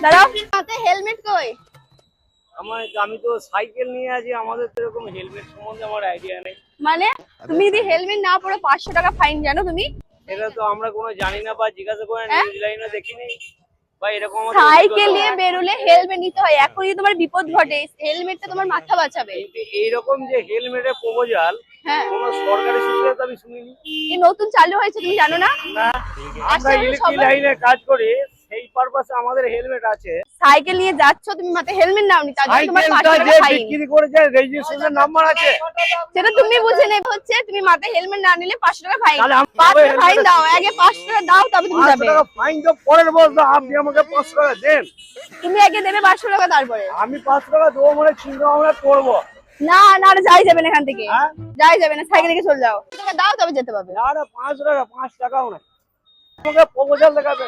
দাঁড়াও, হাতে হেলমেট কই? আমি তো সাইকেল নিয়ে আছি, আমাদের তো এরকম হেলমেট সম্বন্ধে আমার আইডিয়া নেই। মানে তুমি যদি হেলমেট না পরে 500 টাকা ফাইন, জানো তুমি? এটা তো আমরা কোনো জানি না বা জিজ্ঞাসা করে হ্যাঁ? নিউজ লাইনে দেখিনি বা এরকম আমাদের সাইকেল অভিজ্ঞতা নিয়ে হয়। বেরোলে হেলমেট নিতে হয়, এখন যদি তোমার বিপদ ঘটে হেলমেটটা তোমার মাথা বাঁচাবে। কিন্তু এইরকম যে হেলমেটের প্রপোজাল হ্যাঁ, কোনো সরকারি সূত্রে তো আমি শুনিনি। এই নতুন চালু হয়েছে, তুমি জানো না? না, আমরা আসলে ইলেকট্রিক সবাই লাইনে কাজ করি, সেই পারপাসে আমাদের হেলমেট আছে। সাইকেল নিয়ে যাচ্ছ, তুমি মাথায় হেলমেট নাওনি, তার জন্য তোমার 500 সাইকেলটা টাকা যে ফাইন। বিক্রি করেছে রেজিস্ট্রেশন নাম্বার আছে। সেটা তুমি বুঝে নেবে, হচ্ছে তুমি মাথায় হেলমেট না নিলে 500 টাকা ফাইন। তাহলে আমি 500 টাকা ফাইন helmet- দাও, আগে 500 টাকা দাও তবে তুমি 500 যাবে। টাকা ফাইন তো পরের বছর দাও, আপনি আমাকে 500 টাকা দেন। তুমি আগে দেবে 500 টাকা, তারপরে আমি 500 টাকা দেবো মানে চিন্তা ভাবনা করবো। না না, যাই যাবে না এখান থেকে, হ্যাঁ? যাই যাবে না, সাইকেল রেখে চলে যাও। টাকা দাও তবে যেতে পারবে। না 500 টাকা, 5 টাকাও না, আমাকে প্রপোজাল দেখাবে।